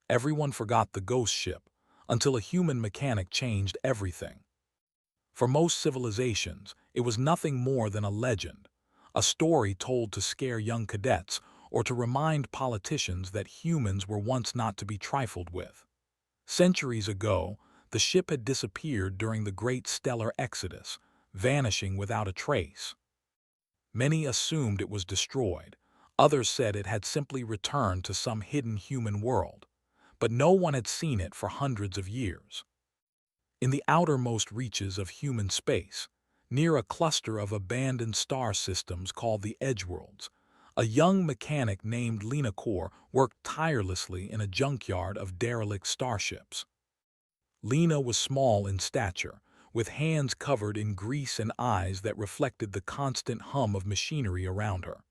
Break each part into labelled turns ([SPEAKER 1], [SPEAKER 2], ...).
[SPEAKER 1] Everyone forgot the ghost ship, until a human mechanic changed everything. For most civilizations, it was nothing more than a legend, a story told to scare young cadets or to remind politicians that humans were once not to be trifled with. Centuries ago, the ship had disappeared during the Great Stellar Exodus, vanishing without a trace. Many assumed it was destroyed. Others said it had simply returned to some hidden human world. But no one had seen it for hundreds of years. In the outermost reaches of human space, near a cluster of abandoned star systems called the Edgeworlds, a young mechanic named Lena Core worked tirelessly in a junkyard of derelict starships. Lena was small in stature, with hands covered in grease and eyes that reflected the constant hum of machinery around her.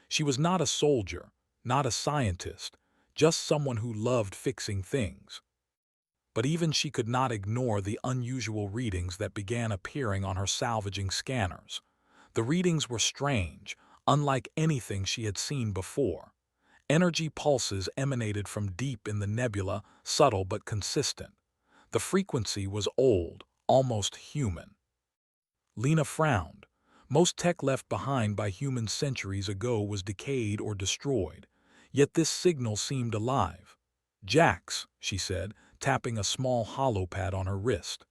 [SPEAKER 1] She was not a soldier, not a scientist, just someone who loved fixing things. But even she could not ignore the unusual readings that began appearing on her salvaging scanners. The readings were strange, unlike anything she had seen before. Energy pulses emanated from deep in the nebula, subtle but consistent. The frequency was old, almost human. Lena frowned. Most tech left behind by humans centuries ago was decayed or destroyed, yet this signal seemed alive. "Jax," she said, tapping a small holopad on her wrist.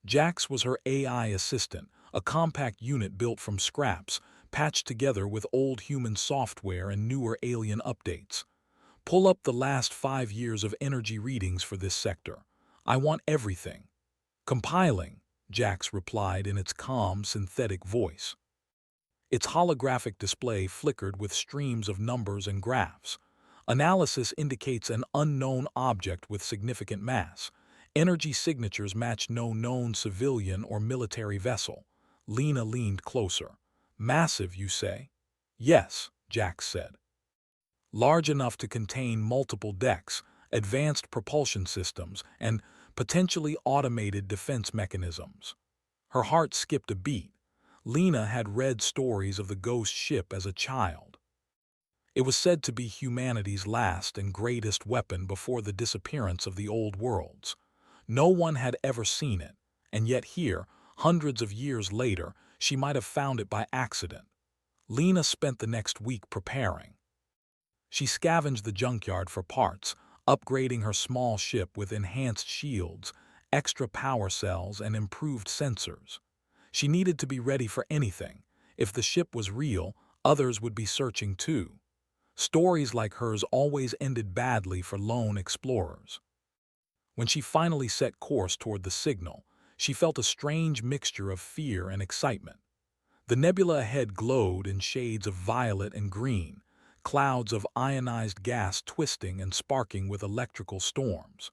[SPEAKER 1] Jax was her AI assistant, a compact unit built from scraps, patched together with old human software and newer alien updates. "Pull up the last 5 years of energy readings for this sector. I want everything." "Compiling," Jax replied in its calm, synthetic voice. Its holographic display flickered with streams of numbers and graphs. Analysis indicates an unknown object with significant mass. Energy signatures match no known civilian or military vessel. Lena leaned closer. "Massive, you say?" "Yes," Jax said. "Large enough to contain multiple decks, advanced propulsion systems, and potentially automated defense mechanisms." Her heart skipped a beat. Lena had read stories of the ghost ship as a child. It was said to be humanity's last and greatest weapon before the disappearance of the old worlds. No one had ever seen it, and yet here, hundreds of years later, she might have found it by accident. Lena spent the next week preparing. She scavenged the junkyard for parts, upgrading her small ship with enhanced shields, extra power cells, and improved sensors. She needed to be ready for anything. If the ship was real, others would be searching too. Stories like hers always ended badly for lone explorers. When she finally set course toward the signal, she felt a strange mixture of fear and excitement. The nebula ahead glowed in shades of violet and green, clouds of ionized gas twisting and sparking with electrical storms.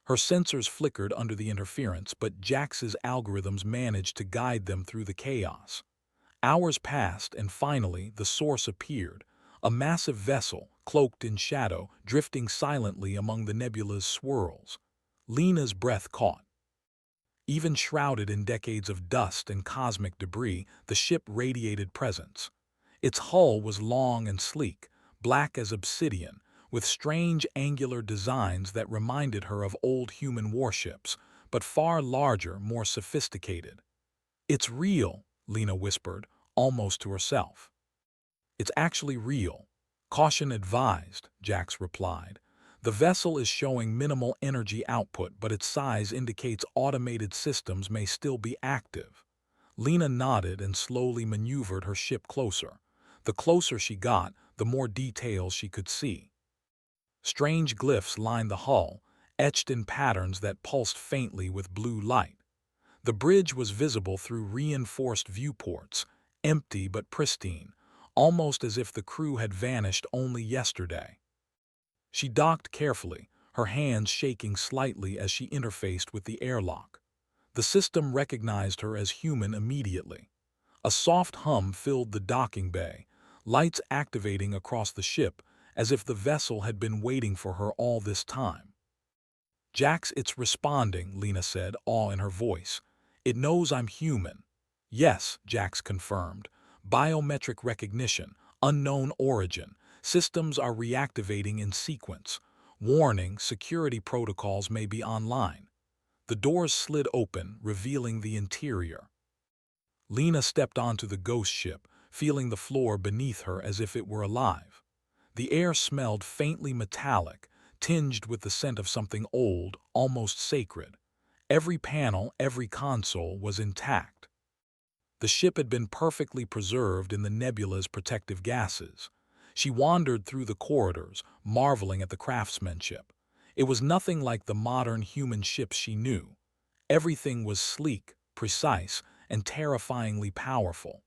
[SPEAKER 1] Her sensors flickered under the interference, but Jax's algorithms managed to guide them through the chaos. Hours passed, and finally the source appeared, a massive vessel, cloaked in shadow, drifting silently among the nebula's swirls. Lena's breath caught. Even shrouded in decades of dust and cosmic debris, the ship radiated presence. Its hull was long and sleek, black as obsidian, with strange angular designs that reminded her of old human warships, but far larger, more sophisticated. "It's real," Lena whispered, almost to herself. "It's actually real. Caution advised," Jax replied. "The vessel is showing minimal energy output, but its size indicates automated systems may still be active." Lena nodded and slowly maneuvered her ship closer. The closer she got, the more details she could see. Strange glyphs lined the hull, etched in patterns that pulsed faintly with blue light. The bridge was visible through reinforced viewports, empty but pristine, almost as if the crew had vanished only yesterday. She docked carefully, her hands shaking slightly as she interfaced with the airlock. The system recognized her as human immediately. A soft hum filled the docking bay, lights activating across the ship as if the vessel had been waiting for her all this time. "Jax, it's responding," Lena said, awe in her voice. "It knows I'm human." "Yes," Jax confirmed. "Biometric recognition, unknown origin. Systems are reactivating in sequence. Warning, security protocols may be online. The doors slid open, revealing the interior. Lena stepped onto the ghost ship, feeling the floor beneath her as if it were alive. The air smelled faintly metallic, tinged with the scent of something old, almost sacred. Every panel, every console was intact. The ship had been perfectly preserved in the nebula's protective gases. She wandered through the corridors, marveling at the craftsmanship. It was nothing like the modern human ships she knew. Everything was sleek, precise, and terrifyingly powerful.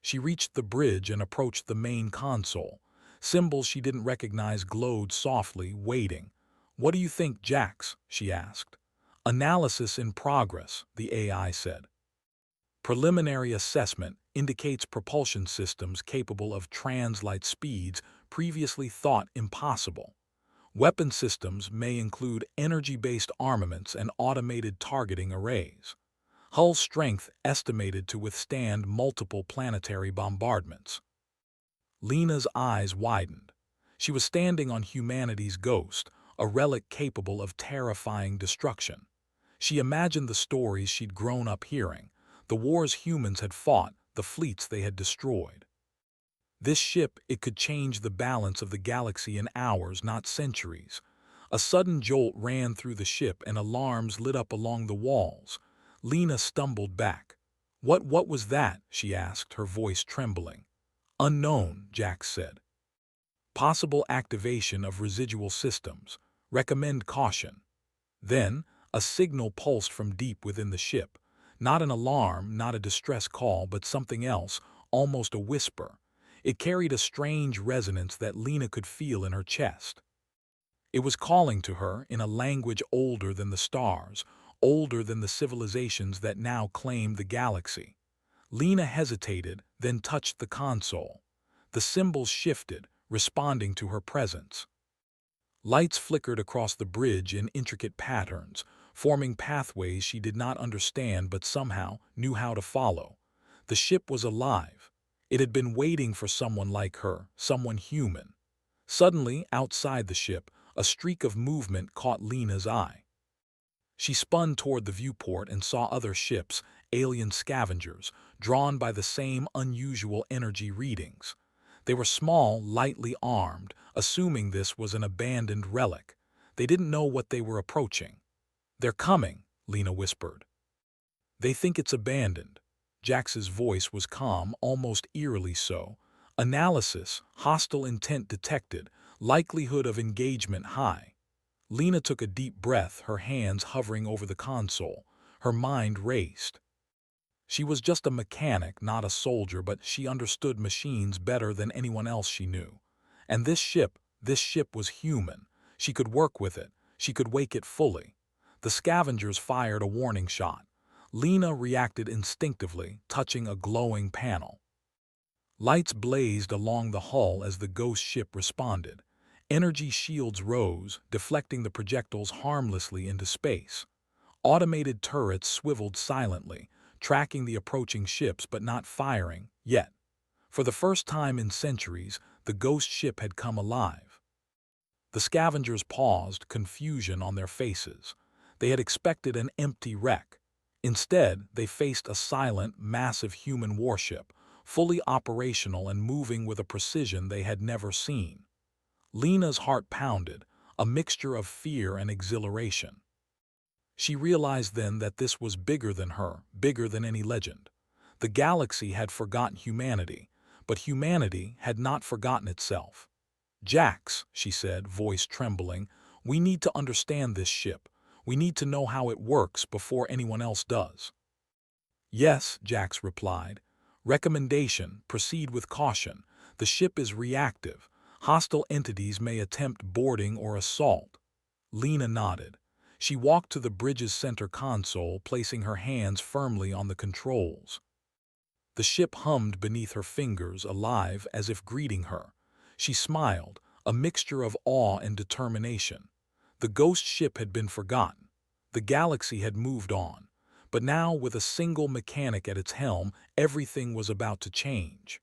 [SPEAKER 1] She reached the bridge and approached the main console. Symbols she didn't recognize glowed softly, waiting. "What do you think, Jax?" she asked. "Analysis in progress," the AI said. "Preliminary assessment indicates propulsion systems capable of translight speeds previously thought impossible. Weapon systems may include energy-based armaments and automated targeting arrays. Hull strength estimated to withstand multiple planetary bombardments." Lena's eyes widened. She was standing on humanity's ghost, a relic capable of terrifying destruction. She imagined the stories she'd grown up hearing, the wars humans had fought, the fleets they had destroyed. This ship, it could change the balance of the galaxy in hours, not centuries. A sudden jolt ran through the ship and alarms lit up along the walls. Lena stumbled back. What was that?" she asked, her voice trembling. "Unknown," Jax said. "Possible activation of residual systems. Recommend caution." Then, a signal pulsed from deep within the ship. Not an alarm, not a distress call, but something else, almost a whisper. It carried a strange resonance that Lena could feel in her chest. It was calling to her in a language older than the stars, older than the civilizations that now claimed the galaxy. Lena hesitated, then touched the console. The symbols shifted, responding to her presence. Lights flickered across the bridge in intricate patterns, forming pathways she did not understand but somehow knew how to follow. The ship was alive. It had been waiting for someone like her, someone human. Suddenly, outside the ship, a streak of movement caught Lena's eye. She spun toward the viewport and saw other ships, alien scavengers, drawn by the same unusual energy readings. They were small, lightly armed, assuming this was an abandoned relic. They didn't know what they were approaching. "They're coming," Lena whispered. "They think it's abandoned." Jax's voice was calm, almost eerily so. "Analysis, hostile intent detected, likelihood of engagement high." Lena took a deep breath, her hands hovering over the console. Her mind raced. She was just a mechanic, not a soldier, but she understood machines better than anyone else she knew. And this ship was human. She could work with it. She could wake it fully. The scavengers fired a warning shot. Lena reacted instinctively, touching a glowing panel. Lights blazed along the hull as the ghost ship responded. Energy shields rose, deflecting the projectiles harmlessly into space. Automated turrets swiveled silently, tracking the approaching ships but not firing, yet. For the first time in centuries, the ghost ship had come alive. The scavengers paused, confusion on their faces. They had expected an empty wreck. Instead, they faced a silent, massive human warship, fully operational and moving with a precision they had never seen. Lena's heart pounded, a mixture of fear and exhilaration. She realized then that this was bigger than her, bigger than any legend. The galaxy had forgotten humanity, but humanity had not forgotten itself. "Jax," she said, voice trembling, "we need to understand this ship. We need to know how it works before anyone else does." "Yes," Jax replied. "Recommendation, proceed with caution. The ship is reactive. Hostile entities may attempt boarding or assault." Lena nodded. She walked to the bridge's center console, placing her hands firmly on the controls. The ship hummed beneath her fingers, alive, as if greeting her. She smiled, a mixture of awe and determination. The ghost ship had been forgotten. The galaxy had moved on. But now, with a single mechanic at its helm, everything was about to change.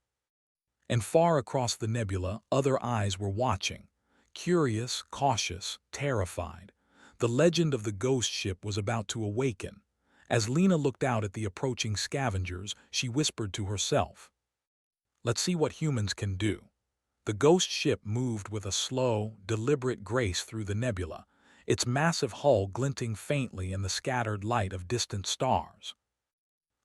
[SPEAKER 1] And far across the nebula, other eyes were watching. Curious, cautious, terrified, the legend of the ghost ship was about to awaken. As Lena looked out at the approaching scavengers, she whispered to herself, "Let's see what humans can do." The ghost ship moved with a slow, deliberate grace through the nebula, its massive hull glinting faintly in the scattered light of distant stars.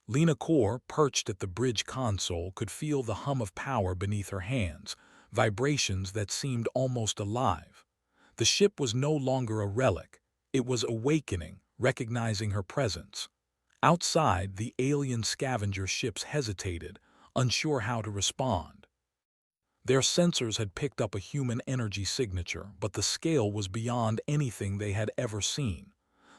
[SPEAKER 1] Lena Core, perched at the bridge console, could feel the hum of power beneath her hands, vibrations that seemed almost alive. The ship was no longer a relic. It was awakening, recognizing her presence. Outside, the alien scavenger ships hesitated, unsure how to respond. Their sensors had picked up a human energy signature, but the scale was beyond anything they had ever seen.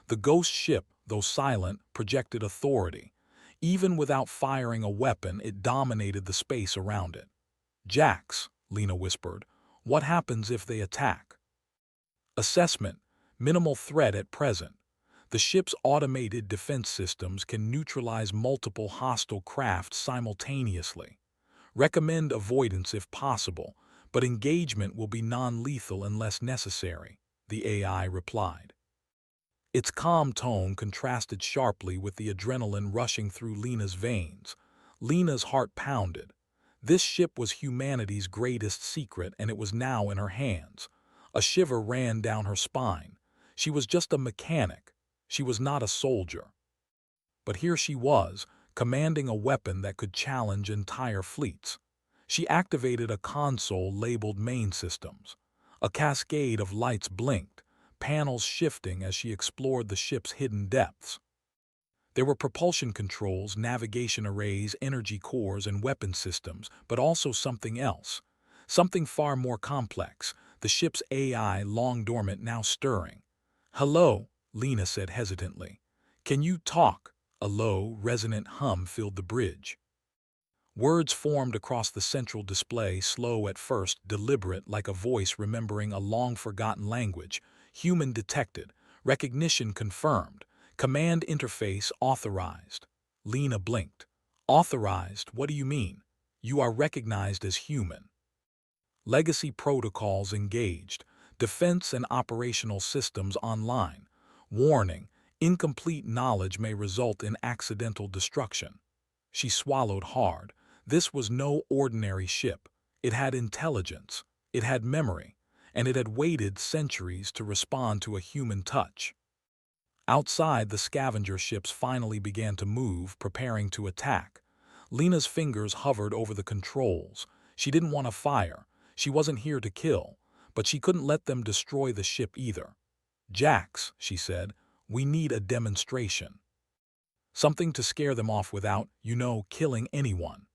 [SPEAKER 1] The ghost ship, though silent, projected authority. Even without firing a weapon, it dominated the space around it. "Jax," Lena whispered, "what happens if they attack?" Assessment: minimal threat at present. The ship's automated defense systems can neutralize multiple hostile craft simultaneously. Recommend avoidance if possible, but engagement will be non-lethal unless necessary, the AI replied. Its calm tone contrasted sharply with the adrenaline rushing through Lena's veins. Lena's heart pounded. This ship was humanity's greatest secret, and it was now in her hands. A shiver ran down her spine. She was just a mechanic. She was not a soldier. But here she was, commanding a weapon that could challenge entire fleets. She activated a console labeled Main Systems. A cascade of lights blinked, panels shifting as she explored the ship's hidden depths. There were propulsion controls, navigation arrays, energy cores, and weapon systems, but also something else. Something far more complex, the ship's AI, long dormant, now stirring. "Hello," Lena said hesitantly. "Can you talk?" A low, resonant hum filled the bridge. Words formed across the central display, slow at first, deliberate, like a voice remembering a long-forgotten language. "Human detected. Recognition confirmed. Command interface authorized." Lena blinked. "Authorized? What do you mean?" "You are recognized as human." Legacy protocols engaged. Defense and operational systems online. Warning: incomplete knowledge may result in accidental destruction. She swallowed hard. This was no ordinary ship. It had intelligence, it had memory, and it had waited centuries to respond to a human touch. Outside, the scavenger ships finally began to move, preparing to attack. Lena's fingers hovered over the controls. She didn't want to fire. She wasn't here to kill, but she couldn't let them destroy the ship either. "Jax," she said, "we need a demonstration. Something to scare them off without, killing anyone.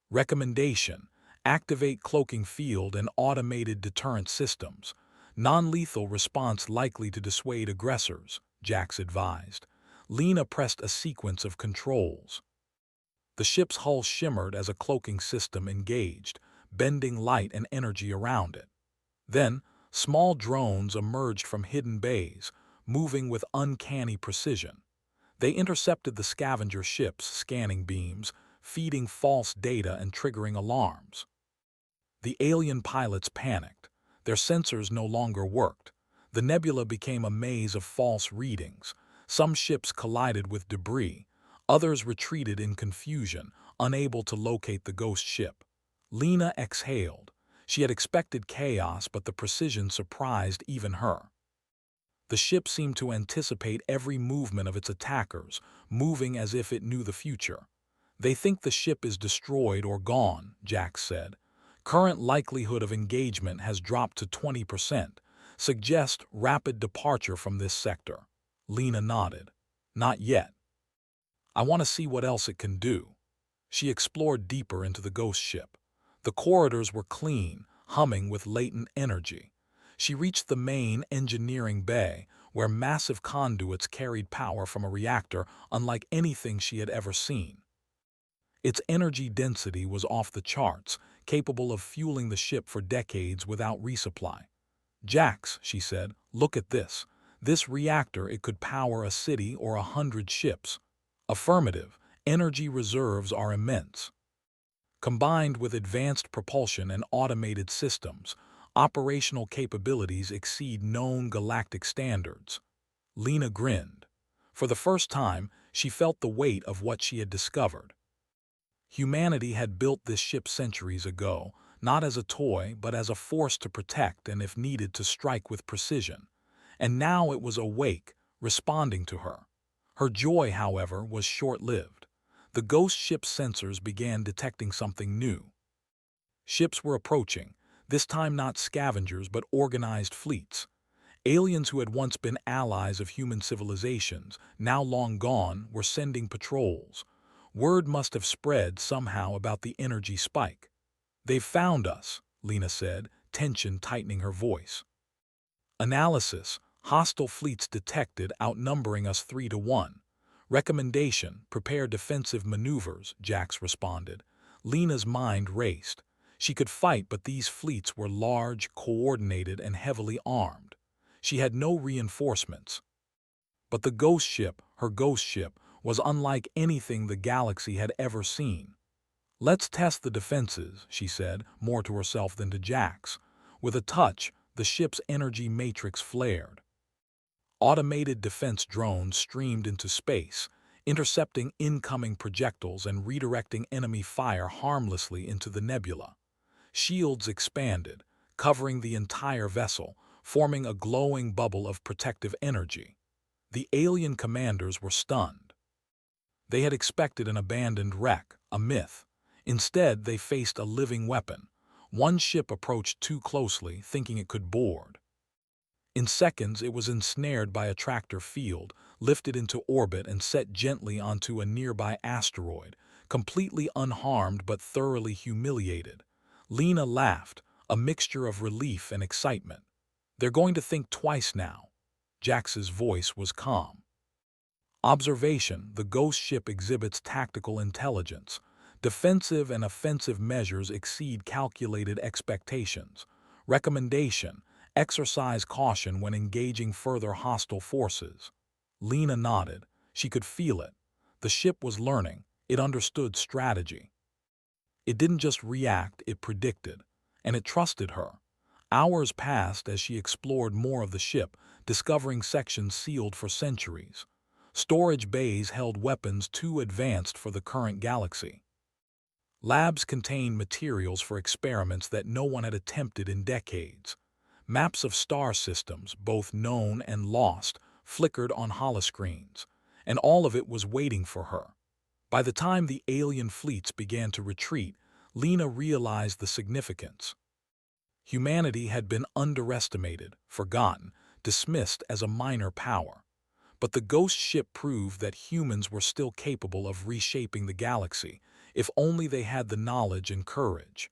[SPEAKER 1] Recommendation: activate cloaking field and automated deterrent systems. Non-lethal response likely to dissuade aggressors," Jax advised. Lena pressed a sequence of controls. The ship's hull shimmered as a cloaking system engaged, bending light and energy around it. Then, small drones emerged from hidden bays, moving with uncanny precision. They intercepted the scavenger ships' scanning beams, feeding false data and triggering alarms. The alien pilots panicked. Their sensors no longer worked. The nebula became a maze of false readings. Some ships collided with debris. Others retreated in confusion, unable to locate the ghost ship. Lena exhaled. She had expected chaos, but the precision surprised even her. The ship seemed to anticipate every movement of its attackers, moving as if it knew the future. "They think the ship is destroyed or gone," Jax said. "Current likelihood of engagement has dropped to 20%. Suggest rapid departure from this sector." Lena nodded. "Not yet. I want to see what else it can do." She explored deeper into the ghost ship. The corridors were clean, humming with latent energy. She reached the main engineering bay, where massive conduits carried power from a reactor unlike anything she had ever seen. Its energy density was off the charts, capable of fueling the ship for decades without resupply. "Jax," she said, "look at this. This reactor, it could power a city or 100 ships." "Affirmative. Energy reserves are immense." Combined with advanced propulsion and automated systems, Operational capabilities exceed known galactic standards. Lena grinned. For the first time, she felt the weight of what she had discovered. Humanity had built this ship centuries ago, not as a toy, but as a force to protect and, if needed, to strike with precision. And now it was awake, responding to her. Her joy, however, was short-lived. The ghost ship's sensors began detecting something new. Ships were approaching, this time not scavengers but organized fleets. Aliens who had once been allies of human civilizations, now long gone, were sending patrols. Word must have spread somehow about the energy spike. "They've found us," Lena said, tension tightening her voice. "Analysis: hostile fleets detected, outnumbering us 3-1. Recommendation: prepare defensive maneuvers," Jax responded. Lena's mind raced. She could fight, but these fleets were large, coordinated, and heavily armed. She had no reinforcements. But the ghost ship, her ghost ship, was unlike anything the galaxy had ever seen. "Let's test the defenses," she said, more to herself than to Jax. With a touch, the ship's energy matrix flared. Automated defense drones streamed into space, intercepting incoming projectiles and redirecting enemy fire harmlessly into the nebula. Shields expanded, covering the entire vessel, forming a glowing bubble of protective energy. The alien commanders were stunned. They had expected an abandoned wreck, a myth. Instead, they faced a living weapon. One ship approached too closely, thinking it could board. In seconds, it was ensnared by a tractor field, lifted into orbit and set gently onto a nearby asteroid, completely unharmed but thoroughly humiliated. Lena laughed, a mixture of relief and excitement. "They're going to think twice now." Jax's voice was calm. Observation: the ghost ship exhibits tactical intelligence. Defensive and offensive measures exceed calculated expectations. Recommendation: exercise caution when engaging further hostile forces. Lena nodded. She could feel it. The ship was learning. It understood strategy. It didn't just react, it predicted. And it trusted her. Hours passed as she explored more of the ship, discovering sections sealed for centuries. Storage bays held weapons too advanced for the current galaxy. Labs contained materials for experiments that no one had attempted in decades. Maps of star systems, both known and lost, flickered on holoscreens, and all of it was waiting for her. By the time the alien fleets began to retreat, Lena realized the significance. Humanity had been underestimated, forgotten, dismissed as a minor power. But the ghost ship proved that humans were still capable of reshaping the galaxy, if only they had the knowledge and courage.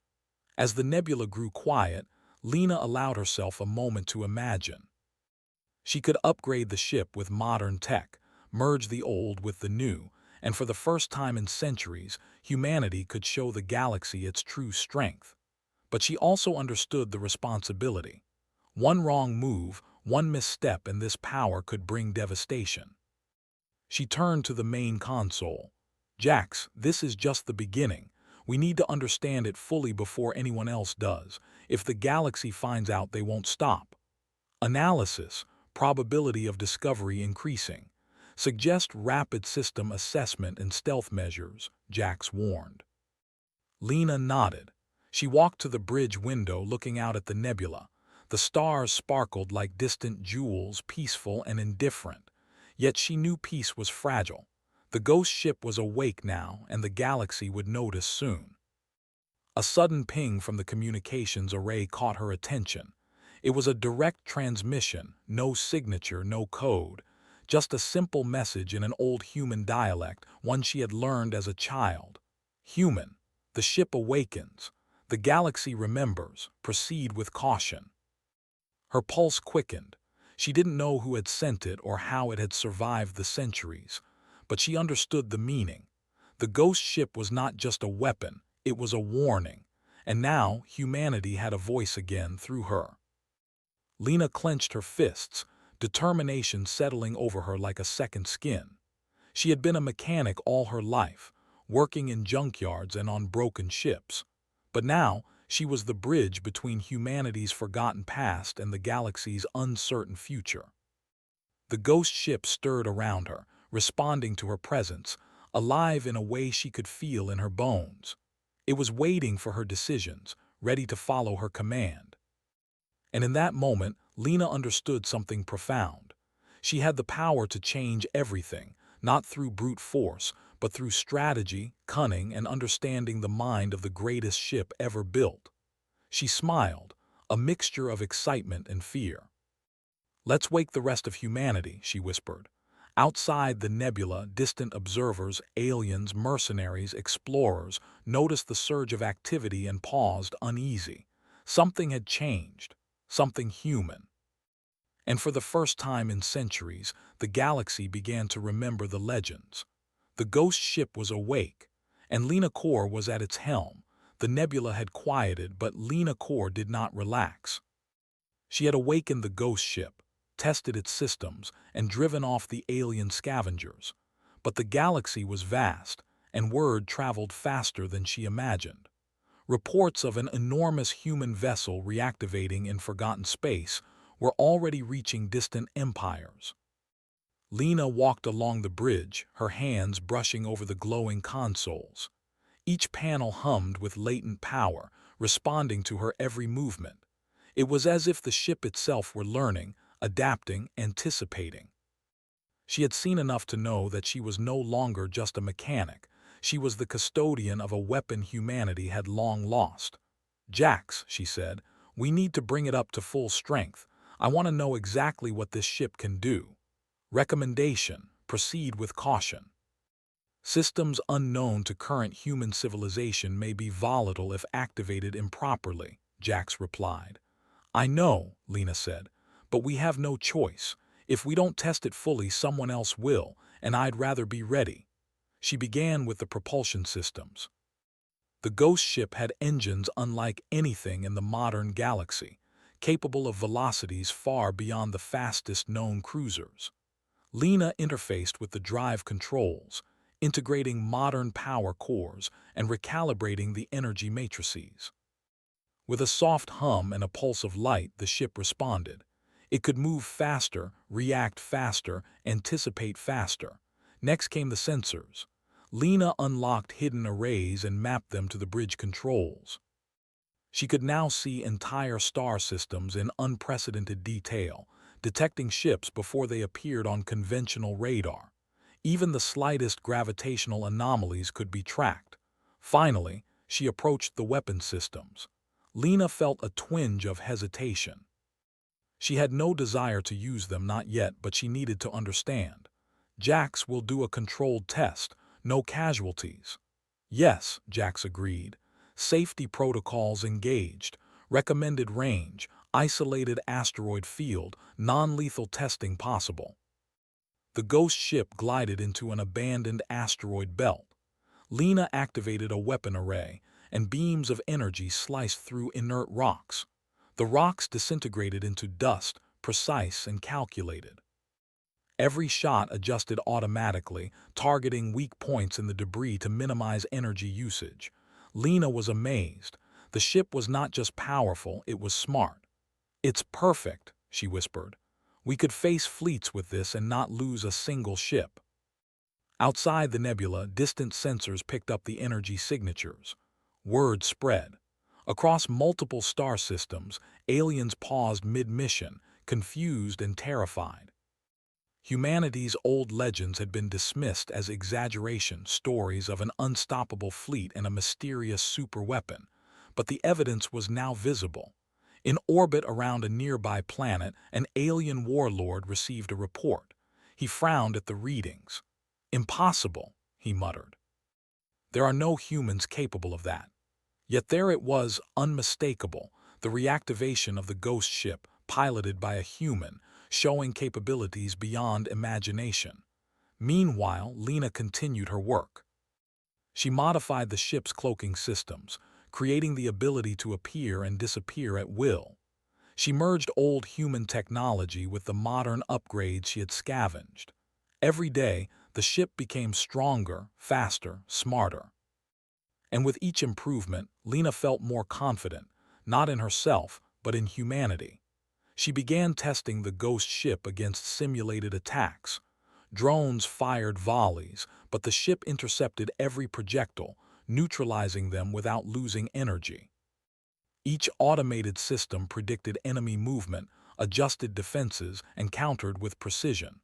[SPEAKER 1] As the nebula grew quiet, Lena allowed herself a moment to imagine. She could upgrade the ship with modern tech, merge the old with the new, and for the first time in centuries, humanity could show the galaxy its true strength. But she also understood the responsibility. One wrong move, one misstep, and this power could bring devastation. She turned to the main console. "Jax, this is just the beginning. We need to understand it fully before anyone else does. If the galaxy finds out, they won't stop." Analysis: probability of discovery increasing. Suggest rapid system assessment and stealth measures, Jax warned. Lena nodded. She walked to the bridge window, looking out at the nebula. The stars sparkled like distant jewels, peaceful and indifferent. Yet she knew peace was fragile. The ghost ship was awake now, and the galaxy would notice soon. A sudden ping from the communications array caught her attention. It was a direct transmission, no signature, no code. Just a simple message in an old human dialect, one she had learned as a child. "Human, the ship awakens. The galaxy remembers. Proceed with caution." Her pulse quickened. She didn't know who had sent it or how it had survived the centuries, but she understood the meaning. The ghost ship was not just a weapon, it was a warning, and now humanity had a voice again through her. Lena clenched her fists, determination settling over her like a second skin. She had been a mechanic all her life, working in junkyards and on broken ships. But now, She was the bridge between humanity's forgotten past and the galaxy's uncertain future. The ghost ship stirred around her, responding to her presence, alive in a way she could feel in her bones. It was waiting for her decisions, ready to follow her command. And in that moment, Lena understood something profound. She had the power to change everything, not through brute force, but through strategy, cunning, and understanding the mind of the greatest ship ever built. She smiled, a mixture of excitement and fear. "Let's wake the rest of humanity," she whispered. Outside the nebula, distant observers, aliens, mercenaries, explorers, noticed the surge of activity and paused uneasy. Something had changed, something human. And for the first time in centuries, the galaxy began to remember the legends. The ghost ship was awake, and Lena Core was at its helm. The nebula had quieted, but Lena Core did not relax. She had awakened the ghost ship, tested its systems, and driven off the alien scavengers. But the galaxy was vast, and word traveled faster than she imagined. Reports of an enormous human vessel reactivating in forgotten space were already reaching distant empires. Lena walked along the bridge, her hands brushing over the glowing consoles. Each panel hummed with latent power, responding to her every movement. It was as if the ship itself were learning, adapting, anticipating. She had seen enough to know that she was no longer just a mechanic. She was the custodian of a weapon humanity had long lost. "Jax," she said, "we need to bring it up to full strength. I want to know exactly what this ship can do. Recommendation: proceed with caution. Systems unknown to current human civilization may be volatile if activated improperly," Jax replied. "I know," Lena said, "but we have no choice. If we don't test it fully, someone else will, and I'd rather be ready." She began with the propulsion systems. The ghost ship had engines unlike anything in the modern galaxy, capable of velocities far beyond the fastest known cruisers. Lena interfaced with the drive controls, integrating modern power cores and recalibrating the energy matrices. With a soft hum and a pulse of light, the ship responded. It could move faster, react faster, anticipate faster. Next came the sensors. Lena unlocked hidden arrays and mapped them to the bridge controls. She could now see entire star systems in unprecedented detail, detecting ships before they appeared on conventional radar. Even the slightest gravitational anomalies could be tracked. Finally, she approached the weapon systems. Lena felt a twinge of hesitation. She had no desire to use them, not yet, but she needed to understand. "Jax will do a controlled test, no casualties." "Yes," Jax agreed. "Safety protocols engaged, recommended range, isolated asteroid field, non-lethal testing possible." The ghost ship glided into an abandoned asteroid belt. Lena activated a weapon array, and beams of energy sliced through inert rocks. The rocks disintegrated into dust, precise and calculated. Every shot adjusted automatically, targeting weak points in the debris to minimize energy usage. Lena was amazed. The ship was not just powerful, it was smart. "It's perfect," she whispered. "We could face fleets with this and not lose a single ship." Outside the nebula, distant sensors picked up the energy signatures. Word spread. Across multiple star systems, aliens paused mid-mission, confused and terrified. Humanity's old legends had been dismissed as exaggeration, stories of an unstoppable fleet and a mysterious superweapon. But the evidence was now visible. In orbit around a nearby planet, an alien warlord received a report. He frowned at the readings. "Impossible," he muttered. "There are no humans capable of that." Yet there it was, unmistakable, the reactivation of the ghost ship, piloted by a human, showing capabilities beyond imagination. Meanwhile, Lena continued her work. She modified the ship's cloaking systems, creating the ability to appear and disappear at will. She merged old human technology with the modern upgrades she had scavenged. Every day, the ship became stronger, faster, smarter. And with each improvement, Lena felt more confident, not in herself, but in humanity. She began testing the ghost ship against simulated attacks. Drones fired volleys, but the ship intercepted every projectile, neutralizing them without losing energy. Each automated system predicted enemy movement, adjusted defenses, and countered with precision.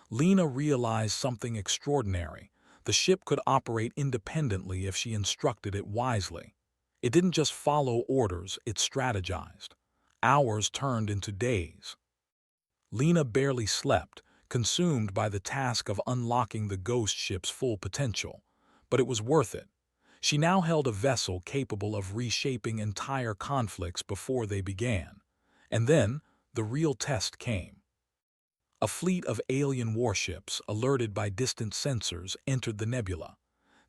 [SPEAKER 1] Lena realized something extraordinary. The ship could operate independently if she instructed it wisely. It didn't just follow orders, it strategized. Hours turned into days. Lena barely slept, consumed by the task of unlocking the ghost ship's full potential. But it was worth it. She now held a vessel capable of reshaping entire conflicts before they began. And then, the real test came. A fleet of alien warships, alerted by distant sensors, entered the nebula.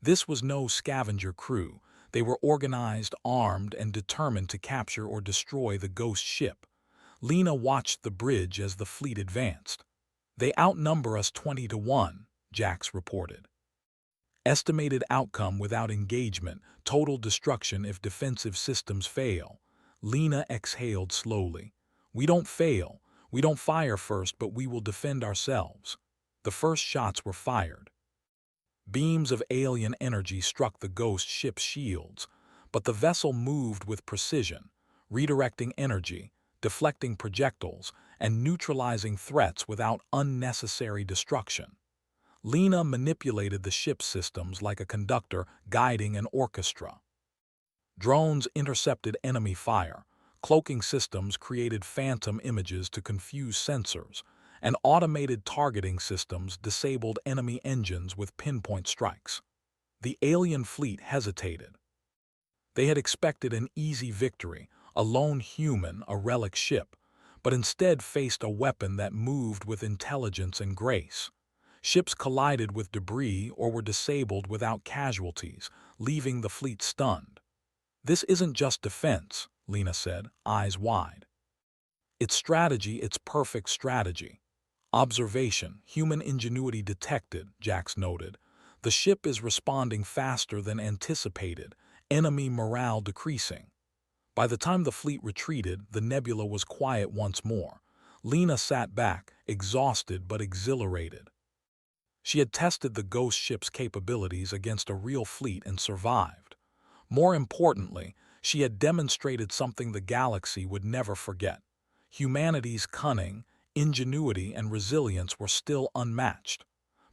[SPEAKER 1] This was no scavenger crew. They were organized, armed, and determined to capture or destroy the ghost ship. Lena watched the bridge as the fleet advanced. "They outnumber us 20 to 1, Jax reported. Estimated outcome without engagement, total destruction if defensive systems fail. Lena exhaled slowly. "We don't fail. We don't fire first, but we will defend ourselves." The first shots were fired. Beams of alien energy struck the ghost ship's shields, but the vessel moved with precision, redirecting energy, deflecting projectiles, and neutralizing threats without unnecessary destruction. Lena manipulated the ship's systems like a conductor guiding an orchestra. Drones intercepted enemy fire, cloaking systems created phantom images to confuse sensors, and automated targeting systems disabled enemy engines with pinpoint strikes. The alien fleet hesitated. They had expected an easy victory, a lone human, a relic ship, but instead faced a weapon that moved with intelligence and grace. Ships collided with debris or were disabled without casualties, leaving the fleet stunned. "This isn't just defense," Lena said, eyes wide. "It's strategy, it's perfect strategy." "Observation, human ingenuity detected," Jax noted. "The ship is responding faster than anticipated, enemy morale decreasing." By the time the fleet retreated, the nebula was quiet once more. Lena sat back, exhausted but exhilarated. She had tested the ghost ship's capabilities against a real fleet and survived. More importantly, she had demonstrated something the galaxy would never forget. Humanity's cunning, ingenuity, and resilience were still unmatched.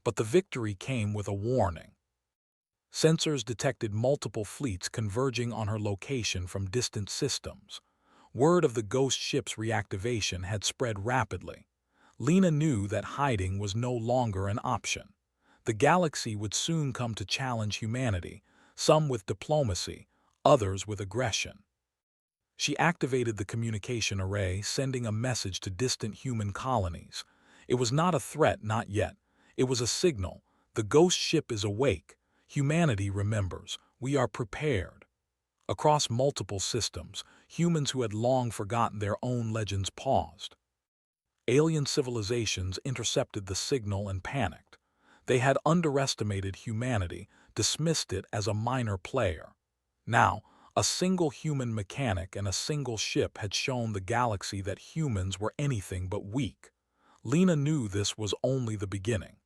[SPEAKER 1] But the victory came with a warning. Sensors detected multiple fleets converging on her location from distant systems. Word of the ghost ship's reactivation had spread rapidly. Lena knew that hiding was no longer an option. The galaxy would soon come to challenge humanity, some with diplomacy, others with aggression. She activated the communication array, sending a message to distant human colonies. It was not a threat, not yet. It was a signal. The ghost ship is awake. Humanity remembers. We are prepared. Across multiple systems, humans who had long forgotten their own legends paused. Alien civilizations intercepted the signal and panicked. They had underestimated humanity, dismissed it as a minor player. Now, a single human mechanic and a single ship had shown the galaxy that humans were anything but weak. Lena knew this was only the beginning.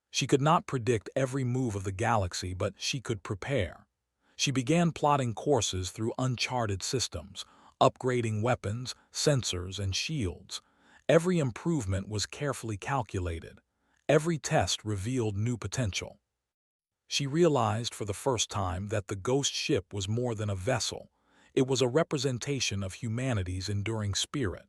[SPEAKER 1] She could not predict every move of the galaxy, but she could prepare. She began plotting courses through uncharted systems, upgrading weapons, sensors, and shields. Every improvement was carefully calculated. Every test revealed new potential. She realized for the first time that the ghost ship was more than a vessel. It was a representation of humanity's enduring spirit.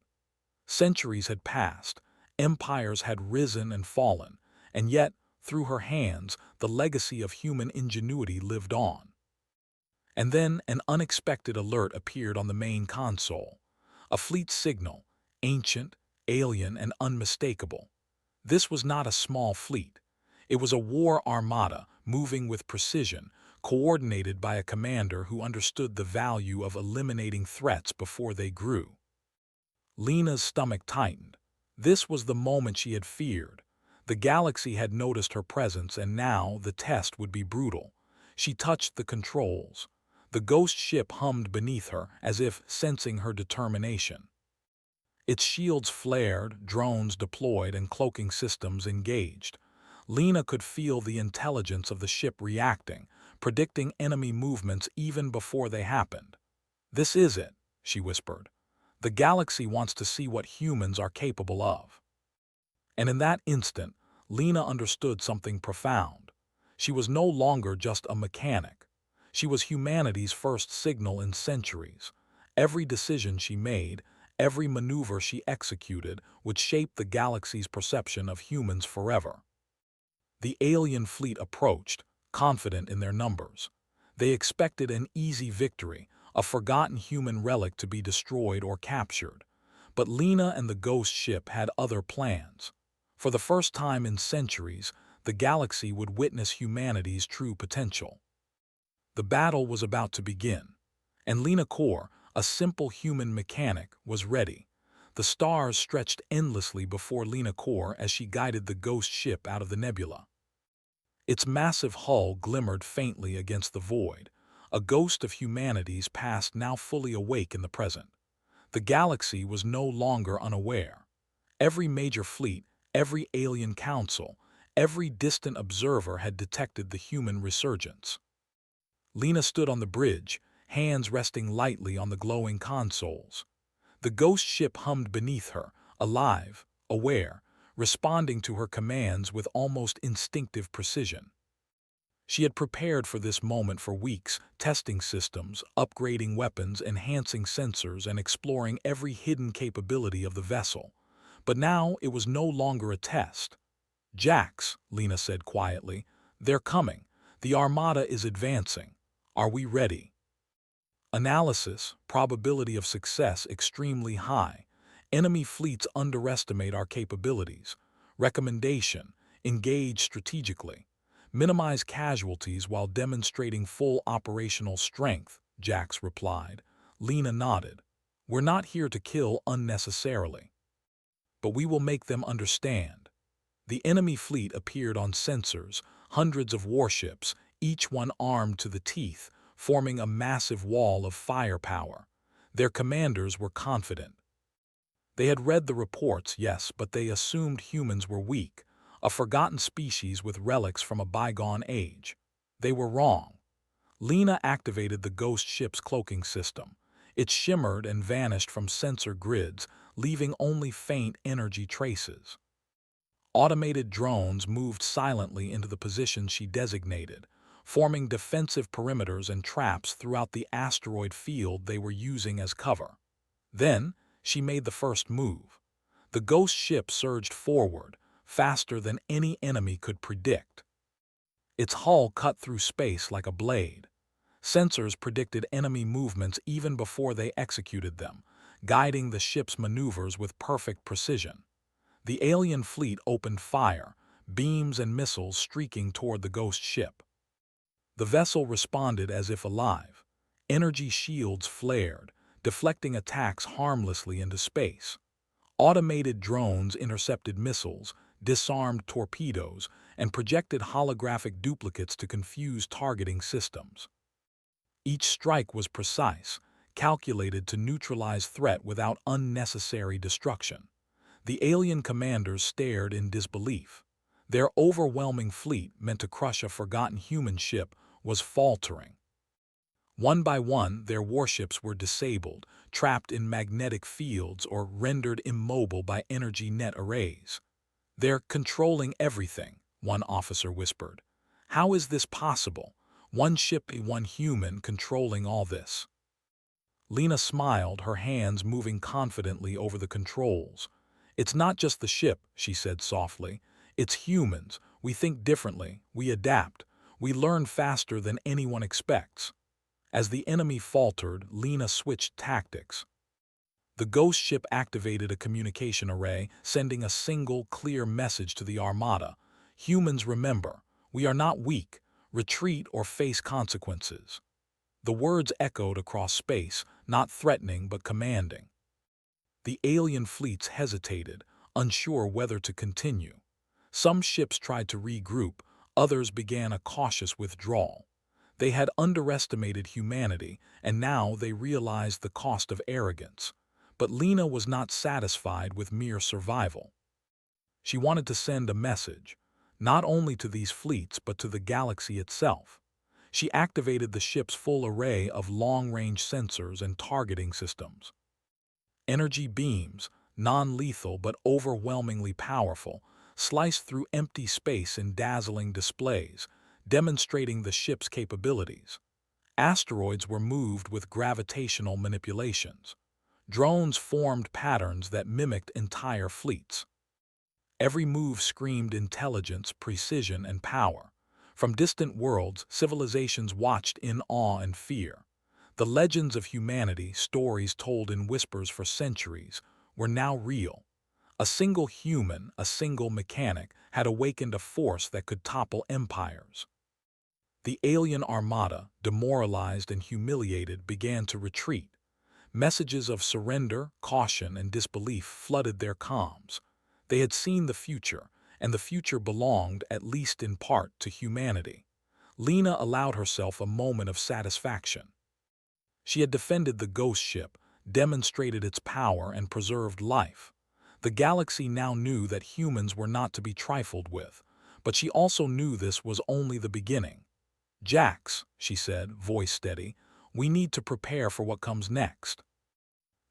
[SPEAKER 1] Centuries had passed, empires had risen and fallen, and yet, through her hands, the legacy of human ingenuity lived on. And then an unexpected alert appeared on the main console. A fleet signal, ancient, alien, and unmistakable. This was not a small fleet. It was a war armada, moving with precision, coordinated by a commander who understood the value of eliminating threats before they grew. Lena's stomach tightened. This was the moment she had feared. The galaxy had noticed her presence, and now the test would be brutal. She touched the controls. The ghost ship hummed beneath her as if sensing her determination. Its shields flared, drones deployed, and cloaking systems engaged. Lena could feel the intelligence of the ship reacting, predicting enemy movements even before they happened. "This is it," she whispered. "The galaxy wants to see what humans are capable of." And in that instant, Lena understood something profound. She was no longer just a mechanic. She was humanity's first signal in centuries. Every decision she made, every maneuver she executed, would shape the galaxy's perception of humans forever. The alien fleet approached, confident in their numbers. They expected an easy victory, a forgotten human relic to be destroyed or captured. But Lena and the ghost ship had other plans. For the first time in centuries, the galaxy would witness humanity's true potential. The battle was about to begin, and Lena Core, a simple human mechanic, was ready. The stars stretched endlessly before Lena Core as she guided the ghost ship out of the nebula. Its massive hull glimmered faintly against the void, a ghost of humanity's past now fully awake in the present. The galaxy was no longer unaware. Every major fleet, every alien council, every distant observer had detected the human resurgence. Lena stood on the bridge, hands resting lightly on the glowing consoles. The ghost ship hummed beneath her, alive, aware, responding to her commands with almost instinctive precision. She had prepared for this moment for weeks, testing systems, upgrading weapons, enhancing sensors, and exploring every hidden capability of the vessel. But now it was no longer a test. "Jax," Lena said quietly, "they're coming. The Armada is advancing. Are we ready?" Analysis, probability of success extremely high. Enemy fleets underestimate our capabilities. Recommendation, engage strategically. Minimize casualties while demonstrating full operational strength, Jax replied. Lena nodded. "We're not here to kill unnecessarily. But we will make them understand." The enemy fleet appeared on sensors, hundreds of warships, each one armed to the teeth, forming a massive wall of firepower. Their commanders were confident. They had read the reports, yes, but they assumed humans were weak, a forgotten species with relics from a bygone age. They were wrong. Lena activated the ghost ship's cloaking system. It shimmered and vanished from sensor grids, leaving only faint energy traces. Automated drones moved silently into the positions she designated, forming defensive perimeters and traps throughout the asteroid field they were using as cover. Then, she made the first move. The ghost ship surged forward, faster than any enemy could predict. Its hull cut through space like a blade. Sensors predicted enemy movements even before they executed them, guiding the ship's maneuvers with perfect precision. The alien fleet opened fire, beams and missiles streaking toward the ghost ship. The vessel responded as if alive. Energy shields flared, deflecting attacks harmlessly into space. Automated drones intercepted missiles, disarmed torpedoes, and projected holographic duplicates to confuse targeting systems. Each strike was precise, calculated to neutralize threat without unnecessary destruction. The alien commanders stared in disbelief. Their overwhelming fleet, meant to crush a forgotten human ship, was faltering. One by one, their warships were disabled, trapped in magnetic fields or rendered immobile by energy net arrays. "They're controlling everything," one officer whispered. "How is this possible? One ship, one human, controlling all this." Lena smiled, her hands moving confidently over the controls. "It's not just the ship," she said softly. "It's humans. We think differently. We adapt. We learn faster than anyone expects." As the enemy faltered, Lena switched tactics. The ghost ship activated a communication array, sending a single, clear message to the Armada. "Humans, remember, we are not weak. Retreat or face consequences." The words echoed across space, not threatening but commanding. The alien fleets hesitated, unsure whether to continue. Some ships tried to regroup, others began a cautious withdrawal. They had underestimated humanity, and now they realized the cost of arrogance. But Lena was not satisfied with mere survival. She wanted to send a message, not only to these fleets but to the galaxy itself. She activated the ship's full array of long-range sensors and targeting systems. Energy beams, non-lethal but overwhelmingly powerful, sliced through empty space in dazzling displays, demonstrating the ship's capabilities. Asteroids were moved with gravitational manipulations. Drones formed patterns that mimicked entire fleets. Every move screamed intelligence, precision, and power. From distant worlds, civilizations watched in awe and fear. The legends of humanity, stories told in whispers for centuries, were now real. A single human, a single mechanic, had awakened a force that could topple empires. The alien armada, demoralized and humiliated, began to retreat. Messages of surrender, caution, and disbelief flooded their comms. They had seen the future, and the future belonged, at least in part, to humanity. Lena allowed herself a moment of satisfaction. She had defended the ghost ship, demonstrated its power, and preserved life. The galaxy now knew that humans were not to be trifled with, but she also knew this was only the beginning. "Jax," she said, voice steady, "we need to prepare for what comes next.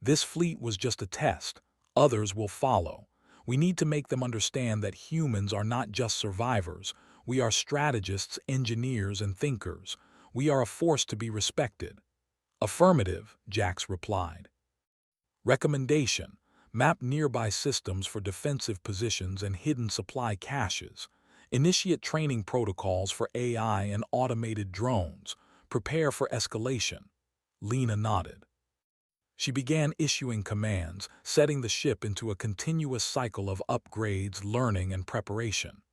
[SPEAKER 1] This fleet was just a test. Others will follow. We need to make them understand that humans are not just survivors. We are strategists, engineers, and thinkers. We are a force to be respected." "Affirmative," Jax replied. Recommendation: map nearby systems for defensive positions and hidden supply caches. Initiate training protocols for AI and automated drones. Prepare for escalation. Lena nodded. She began issuing commands, setting the ship into a continuous cycle of upgrades, learning, and preparation.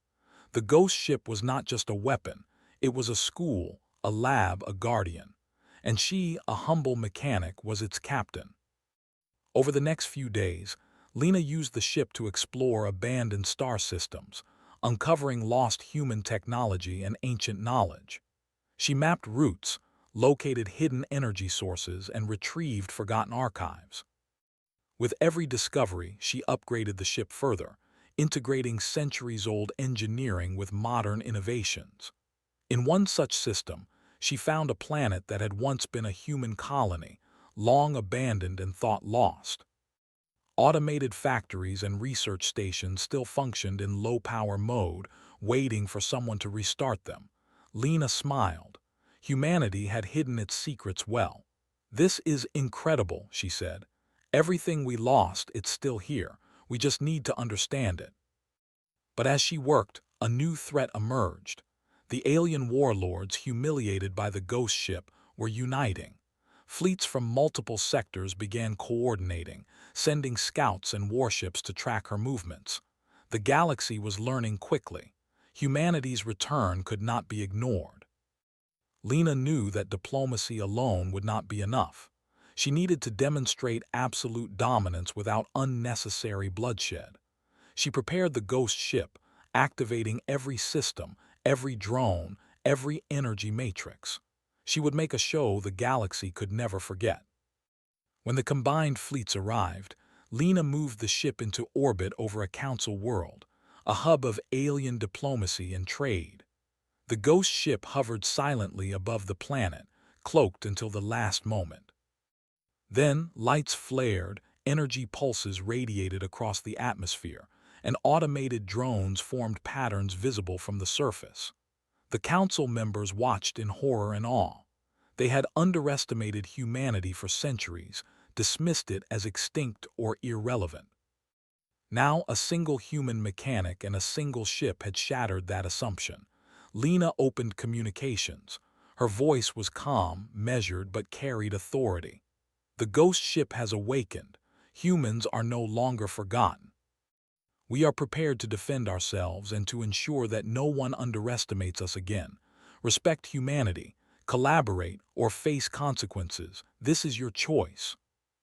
[SPEAKER 1] The ghost ship was not just a weapon, it was a school, a lab, a guardian. And she, a humble mechanic, was its captain. Over the next few days, Lena used the ship to explore abandoned star systems, uncovering lost human technology and ancient knowledge. She mapped routes, located hidden energy sources, and retrieved forgotten archives. With every discovery, she upgraded the ship further, integrating centuries-old engineering with modern innovations. In one such system, she found a planet that had once been a human colony, long abandoned and thought lost. Automated factories and research stations still functioned in low-power mode, waiting for someone to restart them. Lena smiled. Humanity had hidden its secrets well. "This is incredible," she said. "Everything we lost, it's still here. We just need to understand it." But as she worked, a new threat emerged. The alien warlords, humiliated by the ghost ship, were uniting. Fleets from multiple sectors began coordinating, sending scouts and warships to track her movements. The galaxy was learning quickly. Humanity's return could not be ignored. Lena knew that diplomacy alone would not be enough. She needed to demonstrate absolute dominance without unnecessary bloodshed. She prepared the ghost ship, activating every system, every drone, every energy matrix. She would make a show the galaxy could never forget. When the combined fleets arrived, Lena moved the ship into orbit over a council world, a hub of alien diplomacy and trade. The ghost ship hovered silently above the planet, cloaked until the last moment. Then lights flared, energy pulses radiated across the atmosphere, and automated drones formed patterns visible from the surface. The council members watched in horror and awe. They had underestimated humanity for centuries, dismissed it as extinct or irrelevant. Now a single human mechanic and a single ship had shattered that assumption. Lena opened communications. Her voice was calm, measured, but carried authority. "The ghost ship has awakened. Humans are no longer forgotten. We are prepared to defend ourselves and to ensure that no one underestimates us again. Respect humanity, collaborate, or face consequences. This is your choice."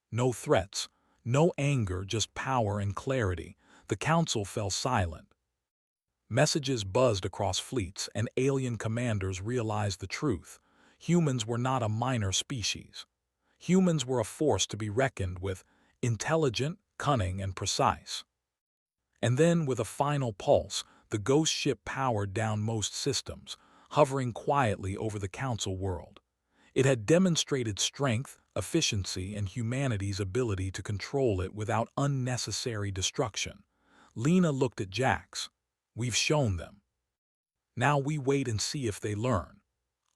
[SPEAKER 1] No threats, no anger, just power and clarity. The council fell silent. Messages buzzed across fleets, and alien commanders realized the truth. humans were not a minor species. Humans were a force to be reckoned with, intelligent, cunning, and precise. And then, with a final pulse, the ghost ship powered down most systems, hovering quietly over the Council world. It had demonstrated strength, efficiency, and humanity's ability to control it without unnecessary destruction. Lena looked at Jax. We've shown them. Now we wait and see if they learn.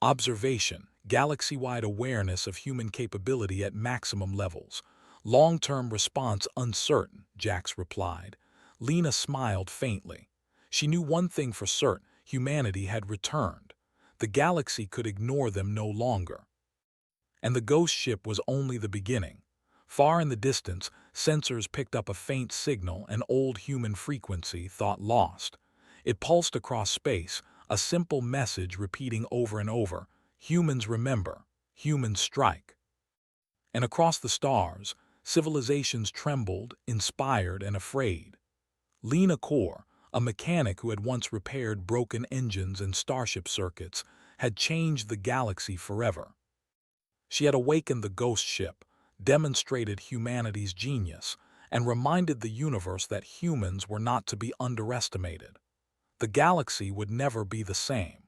[SPEAKER 1] Observation, galaxy-wide awareness of human capability at maximum levels. Long-term response uncertain, Jax replied. Lena smiled faintly. She knew one thing for certain: humanity had returned. The galaxy could ignore them no longer. And the ghost ship was only the beginning. Far in the distance, sensors picked up a faint signal, an old human frequency thought lost. It pulsed across space, a simple message repeating over and over: humans remember, humans strike. And across the stars, civilizations trembled, inspired and afraid. Lena Core, a mechanic who had once repaired broken engines and starship circuits, had changed the galaxy forever. She had awakened the ghost ship, demonstrated humanity's genius, and reminded the universe that humans were not to be underestimated. The galaxy would never be the same.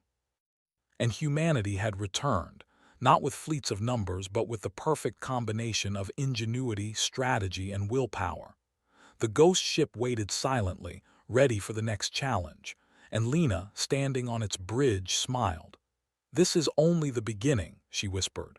[SPEAKER 1] And humanity had returned, not with fleets of numbers, but with the perfect combination of ingenuity, strategy, and willpower. The ghost ship waited silently, ready for the next challenge, and Lena, standing on its bridge, smiled. "This is only the beginning," she whispered.